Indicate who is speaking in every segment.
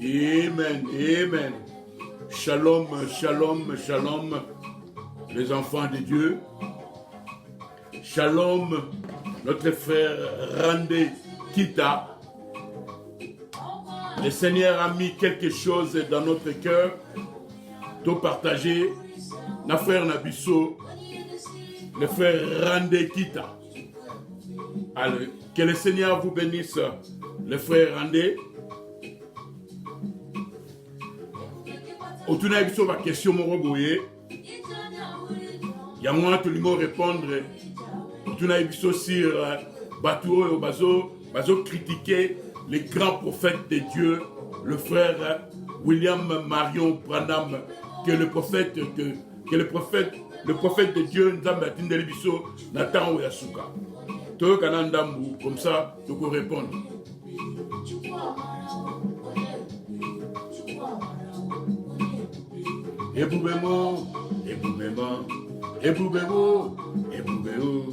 Speaker 1: Amen, amen. Shalom, shalom, shalom, les enfants de Dieu. Shalom, notre frère Randé Kita. Le Seigneur a mis quelque chose dans notre cœur, de partager. Notre frère Nabiso, le frère Randé Kita. Alors, que le Seigneur vous bénisse, le frère Randé. Autour biso ba question moko boye. Ya moi tout le monde répondre. Autour biso sur batu oyo bazo critiquer les grands prophètes de Dieu, le frère William Marion Branham, que le prophète de Dieu Nzambe atindeli biso na temps oyo suka. Toyo kana ndambu comme ça tu peux répondre. Eboubemo, eboubemo, eboubemo, eboubemo,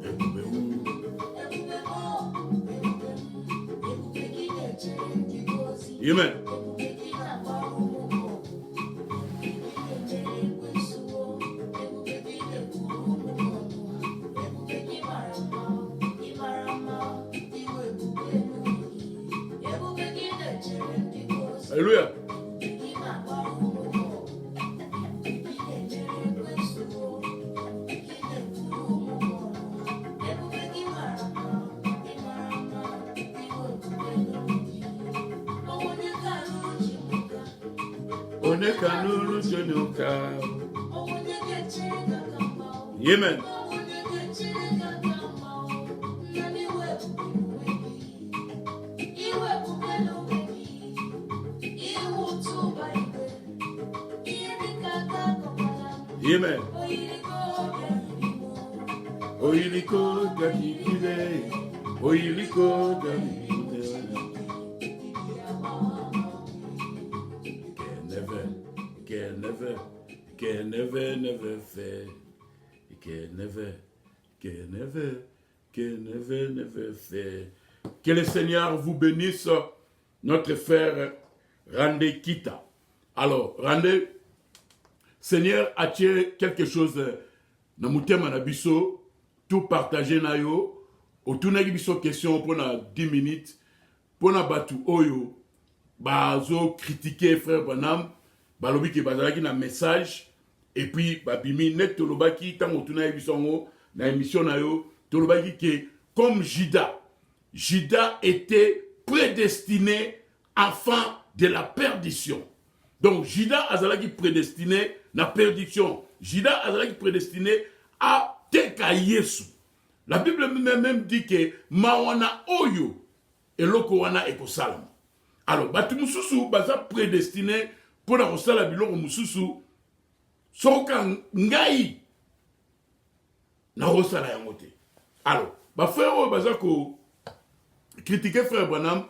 Speaker 1: eboubemo. Amen. Alléluia. Amen. Amen. Oiliko dakikide, oiliko dakikide. Never fail. Never fail. Que le Seigneur vous bénisse, notre frère Randé Kita. Alors, Randé, Seigneur a tiré quelque chose dans mon thème na biso, tout partager na yo, autour na biso question pour 10 minutes, pour na batu oyo, bazo critiquer frère Branham, balobi ki bazalaki na message, et puis babimi net tolobaki tango autour na biso na émission na yo, tolobaki que comme Judas était prédestiné enfant de la perdition. Donc Judas azalaki prédestiné la perdition. Judas azalaki prédestiné à teka Yesu. La Bible même dit que mawana oyo eloko wana ekosalam. Alors batu mususu baza prédestiné pour la kosala biloko mususu soka ngai na kosala yango te. Alors ba frère oyo baza ko critiquer frère Branham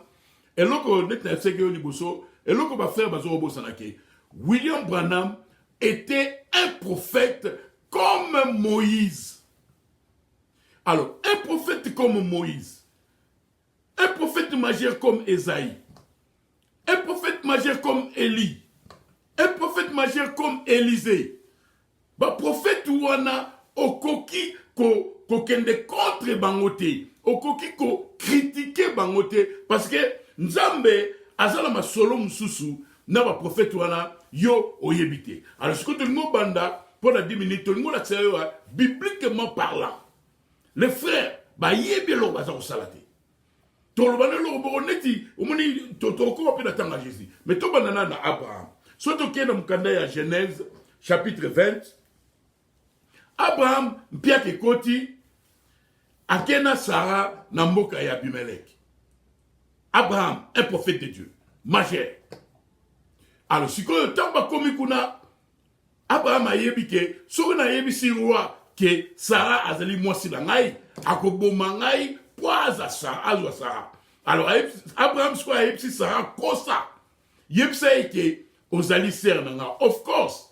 Speaker 1: eloko net na seke yo liboso eloko ba frère bazo obosana ke William Branham était un prophète comme Moïse. Alors, un prophète comme Moïse, un prophète majeur comme Esaïe, un prophète majeur comme Élie, un prophète majeur comme Élisée, ba prophète wana okoki ko kende contre bangote, okoki ko critiquer bangote parce que Nzambe azala masolo mususu na ba prophète wana yo oyebite. Alors ce que tout le monde banda pour la 10 minutes tout le monde a bibliquement parlant. Les frères ba yebelo baza ko salate. To lo bana lo boneti omoni to ko pe na tanga Jésus. Mais to banana na Abraham. Soit to kena mukanda ya Genèse chapitre 20. Abraham mpia ke koti akena Sarah na mboka ya Abimelech. Abraham, un prophète de Dieu, majeur. Alors, si vous avez commis kuna, Abraham a yebi ke, si vous avez yebi si roi que Sarah a zali mwasi la ngai, akobo mangai, poaza Sarah, azwa Sarah. Alors, Abraham soit yebsi Sarah kosa. Yebsa eke ozali ser nanga. Of course.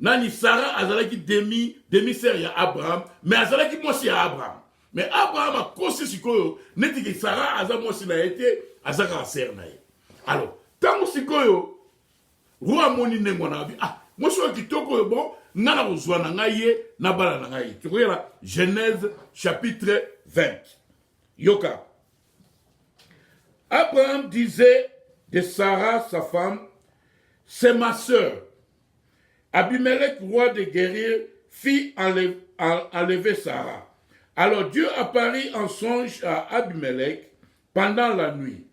Speaker 1: Nani Sarah azalaki demi-sœur ya Abraham, mais azalaki mosi ya Abraham. Mais Abraham a kosi sikoyo, neti ke Sarah aza mosi na ete, azaka ser na ye. Alors, tango sikoyo, roi moni nengo na bi, mosi wa kitoko yo bon, nana kozwa na ngaye, na bala na ngaye. Tu vois là, Genèse chapitre 20. Yoka. Abraham disait de Sarah, sa femme, c'est ma sœur. Abimelech, roi des guerriers, fit enlever Sarah. Alors Dieu apparut en songe à Abimelech pendant la nuit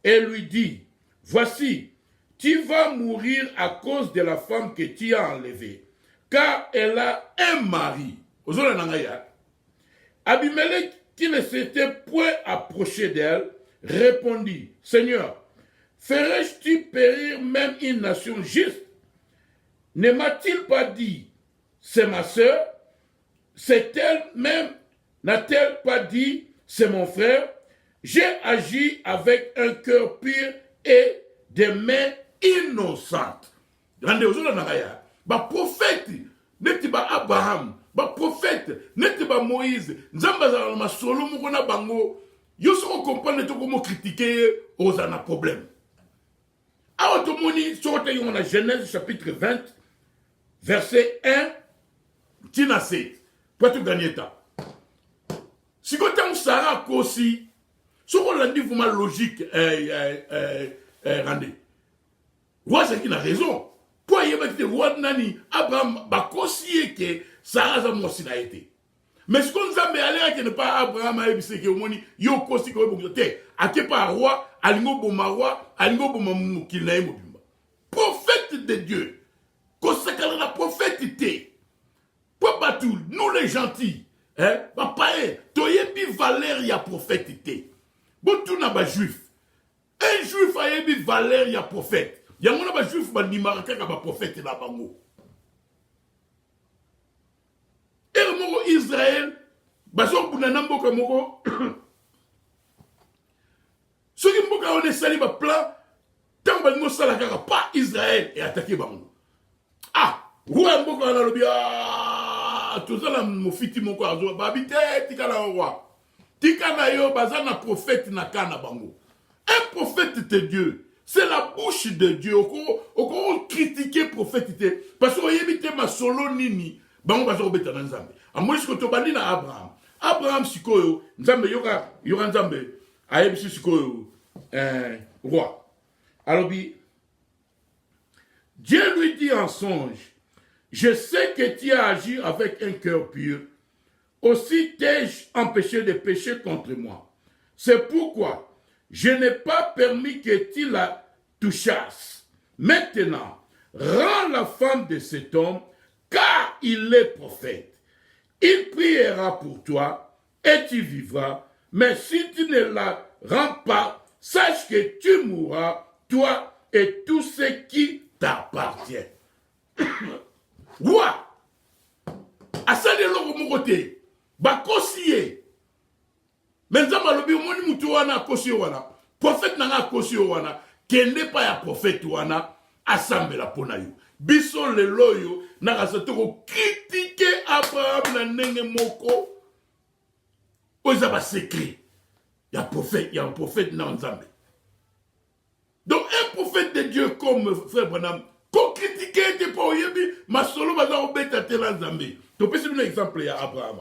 Speaker 1: et lui dit, voici, tu vas mourir à cause de la femme que tu as enlevée, car elle a un mari. Abimelech, qui ne s'était point approché d'elle, répondit, Seigneur, ferais-tu périr même une nation juste? Ne m'a-t-il pas dit, c'est ma sœur? C'est elle-même, n'a-t-elle pas dit, c'est mon frère? J'ai agi avec un cœur pur et des mains innocentes. Rendez-vous là, prophète, n'est-ce pas Abraham, prophète, n'est-ce pas Moïse, Nzamba ma solo mukona bango, yo so comprendre to comment critiquer aux un problème. A automoni sur la Genèse chapitre 20 verset 1 tina 7. Pour tout gagner ta. Si quand on Sarah kosi, sur on l'a dit vraiment logique rendez. Roi c'est qui a raison. Pourquoi il y a des rois nani Abraham ba kosi que Sarah a mosi na été. Mais ce qu'on a aller que ne pas Abraham a ebise que moni yo kosi ko bokote. Ake pas roi, alingo boma roi, alingo boma mukil na mobimba. Prophète de Dieu. Consacrer la prophète. Pourquoi tout nous les gentils, hein, papa, toyebi valeur ya prophète. Bon tout n'a pas juif. Un juif a yebi valeur ya prophète. Ya mona ba juif ba nimaraka ka ba prophète na bango. Et moko Israël, ba so bunana mboka moko. Ce qui mboka on est sali ba plan, tant ba ngo sala ka pas Israël et attaquer bango. Roi mboka na lobi tozala mofiti moko azo babite tikala roi tikana yo bazana prophète na kana bango. Un prophète de Dieu, c'est la bouche de Dieu. Oko critiquer prophète parce que yebite ma solo nini bango bazo beta na nzambe. Amoisi ko to bandi na Abraham sikoyo nzambe yoka nzambe ayebisi sikoyo roi. Alors Dieu lui dit en songe, je sais que tu as agi avec un cœur pur. Aussi t'ai-je empêché de pécher contre moi. C'est pourquoi je n'ai pas permis que tu la touchasses. Maintenant, rends la femme de cet homme, car il est prophète. Il priera pour toi et tu vivras. Mais si tu ne la rends pas, sache que tu mourras, toi et tout ce qui t'appartient. Wa asali loko mokote ba kosiye menzama lobi moni mutu wana kosiyo wana prophète nanga kosiyo wana kende pa ya prophète wana asambela pona yo biso lelo yo na kasatoko critiquer Abraham na ndenge moko oza ba secret ya un prophète na nzambe. Donc un prophète de Dieu comme frère Branham ko critiquer te pa oyebi masolo baza obeta te la nzambe. To pesi un exemple ya Abraham.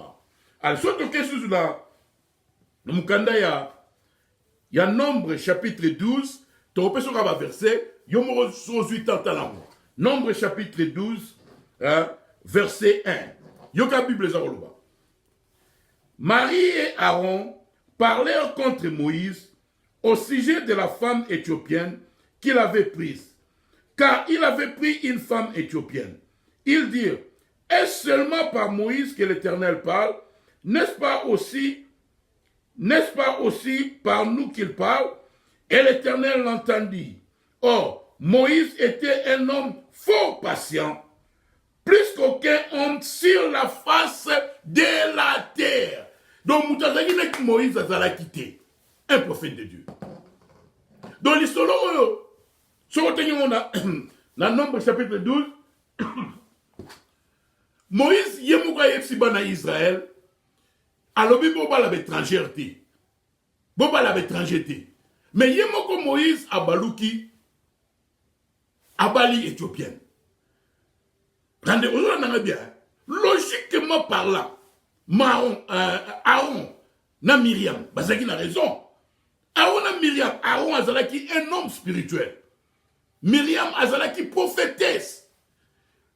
Speaker 1: Alors soit to kesu na mukanda ya Nombre chapitre 12, to pesi ka ba verset yo mo so 8 ans. Nombre chapitre 12 verset 1. Yo ka Bible za koloba. Marie et Aaron parlèrent contre Moïse au sujet de la femme éthiopienne qu'il avait prise. Car il avait pris une femme éthiopienne. Ils dirent, est-ce seulement par Moïse que l'Éternel parle? N'est-ce pas aussi par nous qu'il parle? Et l'Éternel l'entendit. Or, Moïse était un homme fort patient, plus qu'aucun homme sur la face de la terre. Donc, Moïse a quitté. un prophète de Dieu. Dans l'histoire, on a dans Nombre chapitre 12, Moïse, Yemouka Yepsibana Israël, alobi boba la étrangeté. Boba la étrangeté. Mais Yemoko Moïse abaluki, abali éthiopienne. Rendez-vous bien. Logiquement parlant, Aaron, na Myriam, Bazaki a raison. Aaron na Myriam, Aaron azalaki un homme spirituel. Myriam azalaki prophétesse.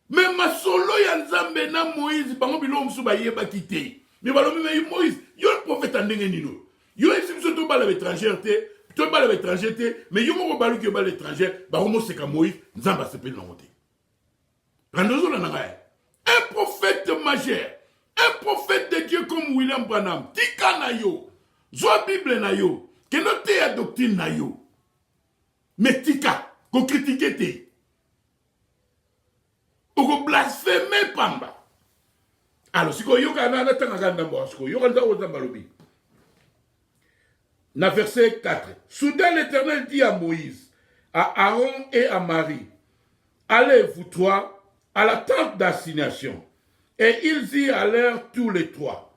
Speaker 1: Mais ma solo ya nzambe na Moïse, bango bilo msuba yeba kite. Mais balobi mais Moïse, yo le prophète andenge nino. Yo eximso to ba la étrangère to ba la étrangère mais yo mo balu ke ba l'étranger, ba homo seka Moïse, nzamba sepeli na ngote. Randozo na ngai. Un prophète majeur, un prophète de Dieu comme William Branham, tika na yo, zoa Bible na yo, que note ya doctrine na yo. Mais tika, ko critiquer te. Ou ko blasphémer pamba. Alors, si ko yoka na tanga ganda mbo, si ko yoka nda ozamba lobi. Na verset 4. Soudain l'Éternel dit à Moïse, à Aaron et à Marie, allez vous trois à la tente d'assignation. Et ils y allèrent tous les trois.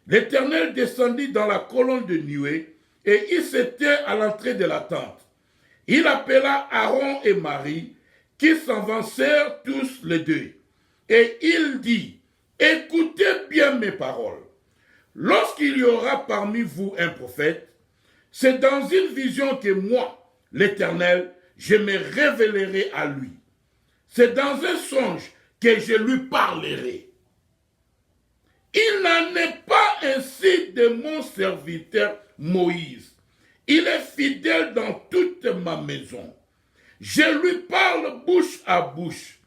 Speaker 1: L'Éternel descendit dans la colonne de nuée et il s'était à l'entrée de la tente. Il appela Aaron et Marie qui s'avancèrent tous les deux. Et il dit, écoutez bien mes paroles. Lorsqu'il y aura parmi vous un prophète, c'est dans une vision que moi, l'Éternel, je me révélerai à lui. C'est dans un songe que je lui parlerai. Il n'en est pas ainsi de mon serviteur Moïse. Il est fidèle dans toute ma maison. Je lui parle bouche à bouche.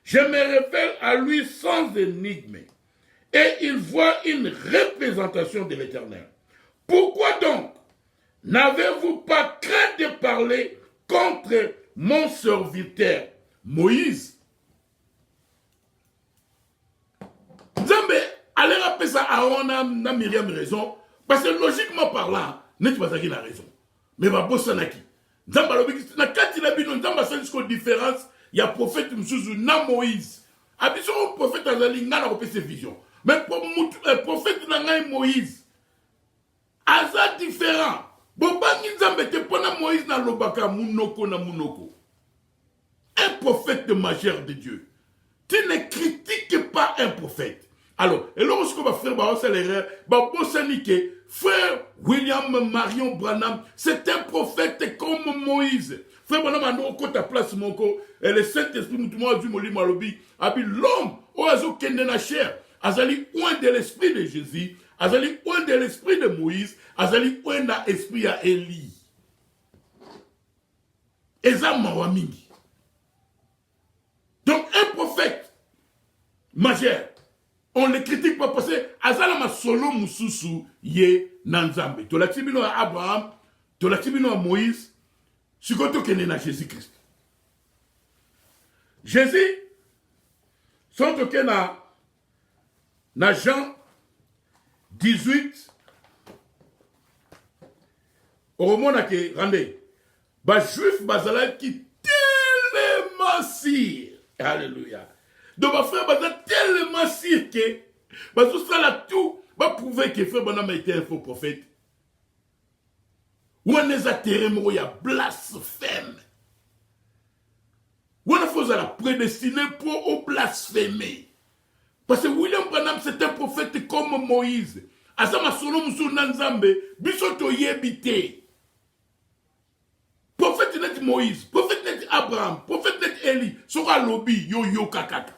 Speaker 1: Je me révèle à lui sans énigme. Et il voit une représentation de l'Éternel. Pourquoi donc n'avez-vous pas craint de parler contre mon serviteur Moïse? Nzambe, allez rappeler ça à Aaron na Myriam raison, parce que logiquement parlant, n'est pas ça qui a raison. Mais va bosser na qui? Nzambe alobi na kati na bino Nzambe sa jusqu'aux différences, il y a prophète Msuzu na Moïse. Abiso prophète azali ngana ko pese vision. Mais pour prophète na ngai Moïse, aza différent. Bobangi Nzambe te pona Moïse na lobaka munoko na munoko. Un prophète majeur de Dieu. Tu ne critiques pas un prophète. Alors, et lorsque ma frère frère William Marion Branham, c'est un prophète comme Moïse. Frère Branham a nous ta place moko et le Saint-Esprit moutouma du moli malobi abi l'homme oazo kende na chair azali oin de l'esprit de Jésus, azali oin de l'esprit de Moïse, azali oin de l'esprit à Élie. Eza mawa mingi. Donc un prophète majeur, on ne le critique pas parce que azala solo mususu ye nanzambe. To lakibino à Abraham, to lakibino à Moïse, sikoto kene na Jésus-Christ. Jésus, son toke na Jean 18, au moment que rendez, ba juif bazala qui tellement sire. Alléluia. Donc, ma frère, tellement sûr que, tout ça là, tout, va prouver que frère Branham était un faux prophète. Ou on est atterré, il y a blasphème. Ou on a fait la prédestinée pour blasphémer. Parce que William Branham, c'est un prophète comme Moïse. Asama solo musu nanzambe, bisoto yebite. Prophète net Moïse, prophète net Abraham, prophète net Élie, sera lobby, yo kakaka.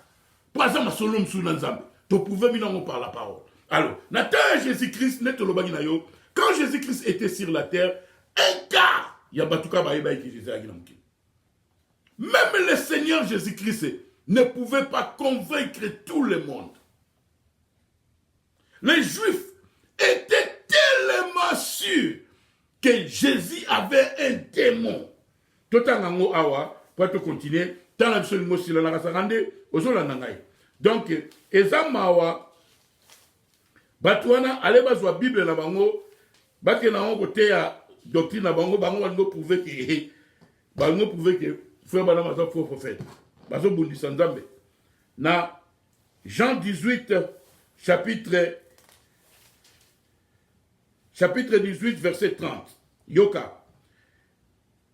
Speaker 1: Pour ça, ma solom sous nanzambe. Tu pouvais venir par la parole. Alors, Nathan Jésus-Christ net lobagi na yo. Quand Jésus-Christ était sur la terre, un quart, il y a batuka baïba qui Jésus a dit. Même le Seigneur Jésus-Christ ne pouvait pas convaincre tout le monde. Les Juifs étaient tellement sûrs que Jésus avait un démon. Tout en awa, pour te continuer, tant la mission de la rasarande, donc, Ezamawa, Batouana, allez bazwa Bible na bango, bake na on côté à doctrine à bango bango prouver que frère Branham est un faux prophète. Bazo bundisa nzambe. Na Jean 18 chapitre 18 verset 30. Yoka.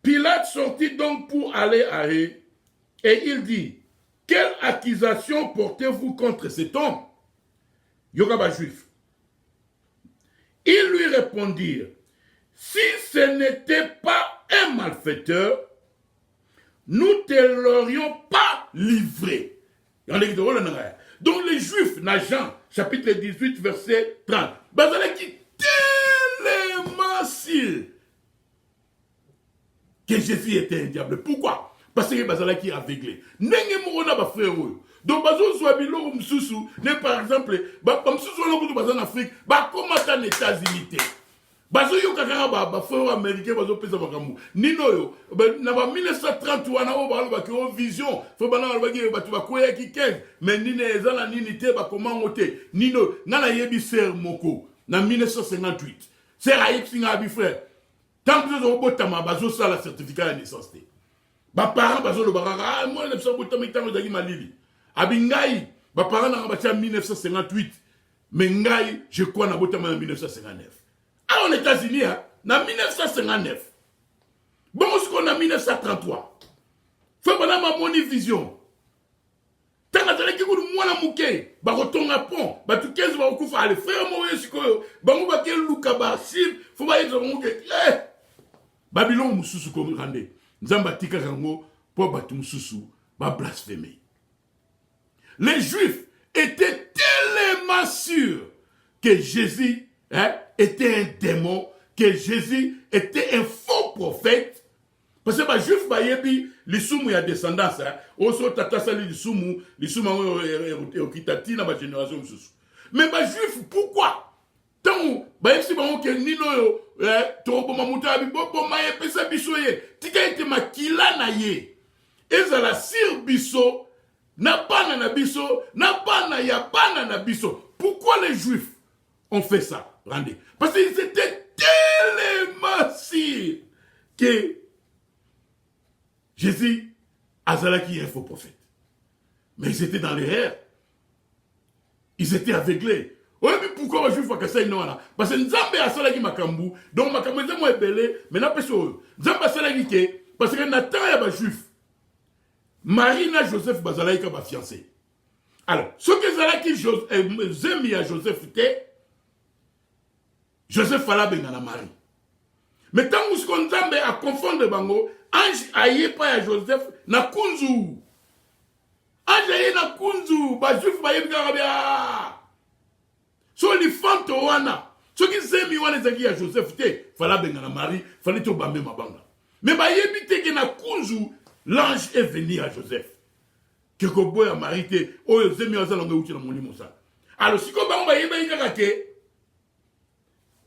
Speaker 1: Pilate sortit donc pour aller à eux et il dit, quelle accusation portez-vous contre cet homme? Yoka ba juif. Ils lui répondirent, si ce n'était pas un malfaiteur, nous ne te l'aurions pas livré. Donc les Juifs, dans Jean, chapitre 18, verset 30, qui tellement sûr que Jésus était un diable. Pourquoi? Parce que Bazalaki est aveuglé. N'est-ce pas frère? Donc, par exemple, en Afrique, comment en États-Unis? Bazo yo kakanga ba frère américain bazo pesa bakamu nino yo na ba 1930 wana o ba ki o vision fo bana ba ki ba tu ba koya ki 15 mais nine ezala nini te ba komango te nino ngala yebi ser moko na 1958 ser ayip singa bi frère tant que zo botama bazo sala certificat de naissance te ba parents bazo lo ba moi le so botama itango zaki malili abingai ba parents na ba tia 1958 mais ngai je crois na botama en 1959. Ah, aux États-Unis, en 1959. Bon, ce qu'on a en 1933. Faut que nous ayons une vision. Tant que nous avons fait un retour à pont, nous avons fait un retour à faire un retour à faire faut pas être un Babylone, nous sommes comme Randé. Nous avons fait un retour pour blasphémer. Les Juifs étaient tellement sûrs que Jésus était un démon, que Jésus était un faux prophète. Parce que les Juifs, les Soumou, il y a descendance. Aussi, tata sali les Soumou, les Soumou, Okitati, dans la génération. Mais les Juifs, pourquoi? Tant si bon que Nino, Torobo Mamouta, Bibo, Maye, Pesa Bissoye, Tika était makila na ye. Ezala sir biso, n'a pas na biso, n'a pas na ya pas na biso. Pourquoi les Juifs ont fait ça? Rendez. Parce qu'ils étaient tellement sûrs que Jésus Azalaki est un faux prophète. Mais ils étaient dans l'erreur. Ils étaient aveuglés. Oui, mais pourquoi les Juifs font que ça? Parce que Nzambe Azalaki Makambu, donc Makambu est belé, mais n'a pas ça. Nzambe Azalaki, parce que Nathan est un Juif. Marina Joseph Bazalaki est fiancé. Alors, ce que Azalaki Zemi à Joseph était, Joseph fala bengana Marie. Mais tant que Nzambe a confondre bango, ange aye pa ya Joseph na kunzu. Ange aye na kunzu, ba juif ba yebi karabia. So li fanto wana. So ki zemi wana zaki ya Joseph te, fala bengana Marie, fallait to bambe mabanga. Mais ba yebi te ke na kunzu, l'ange est venu à Joseph. Keko boya Marie te, oyo zemi wazala ngeuchi na molimo sa. Alors si ko ba yebi kakake,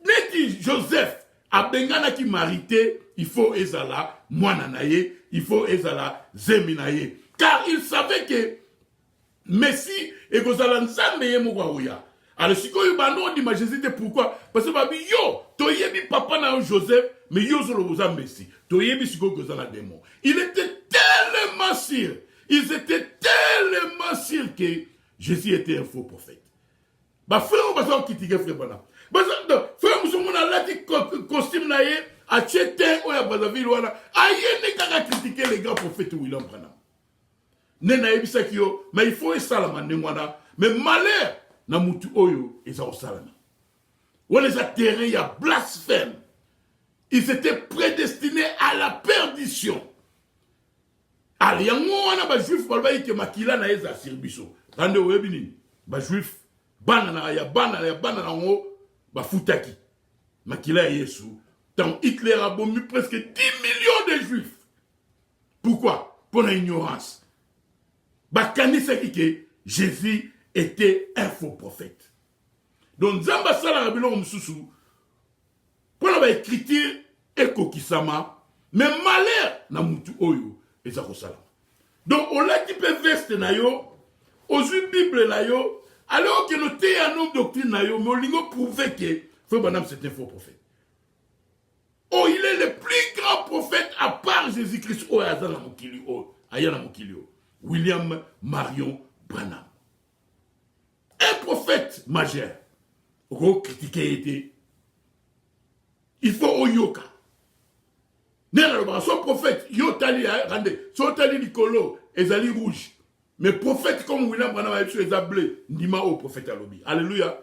Speaker 1: Neti Joseph a bengana qui marité, il faut ezala mwana naye, il faut ezala zemi naye. Car il savait que Messie et Gozala Nzambe ye mouya. Alors si ko yubano di majesté pourquoi? Parce que babi yo to yebi papa na Joseph, mais yo zolo boza Messie. To yebi siko Gozala démon. Il était tellement sûr, ils étaient tellement sûrs que Jésus était un faux prophète. Ba frère on va critiquer frère Bana. Frère Moussoumona lati costume na ye a tchete oya Brazzaville wana ayene kaka critiquer les grands prophètes William Branham. Nena ebisa kiyo mais il faut esalama ndengwana mais malheur na mutu oyo eza osalama. On les a terrés ya blasphème. Ils étaient prédestinés à la perdition. Ali yango wana ba juif balba yike makila na eza sirbiso. Rande oyebi nini? Ba juif bana na ngo ba futaki makila Yesu tant Hitler a bombé presque 10 millions de juifs. Pourquoi? Pour l'ignorance. Ba kanisa que Jésus était un faux prophète. Donc Zamba sala rabilo msusu pour la écriture ekokisama mais malheur na mutu oyo ezako sala. Donc on l'a dit pe veste na yo ozu Bible na yo. Alors que nous avons une doctrine, nous avons prouvé que Frère Branham c'est un faux prophète. Oh, il à part Jésus-Christ, William Marion Branham. Un prophète majeur, critiqué, il faut Oyoka. Son prophète, Yotali, son tali Nicolo, Ezali rouge. Mais prophète comme William Branham a été blé, Nima au prophète Alobi. Alléluia.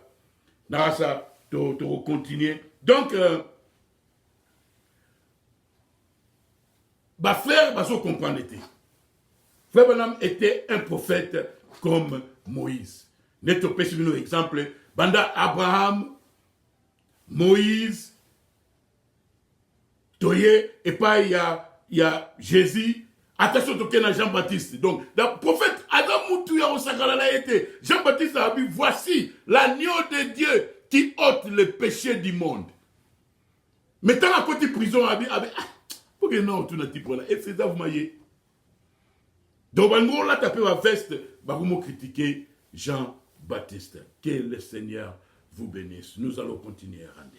Speaker 1: Narasa, tu continuer. Donc, frère, comprendre. Frère Branham était un prophète comme Moïse. N'est-ce pas un exemple? Banda Abraham, Moïse, Toye, et pas il y a Jésus. Attention, tu as Jean-Baptiste. Donc, le prophète Adam Moutouya au Sakalala était. Jean-Baptiste a dit, voici l'agneau de Dieu qui ôte le péché du monde. Mais tant à côté prison, pour que non, tout n'a pas là. Et c'est ça, vous m'ayez. Donc, là, tu as fait ma veste, vous critiquer Jean-Baptiste. Que le Seigneur vous bénisse. Nous allons continuer à rendre.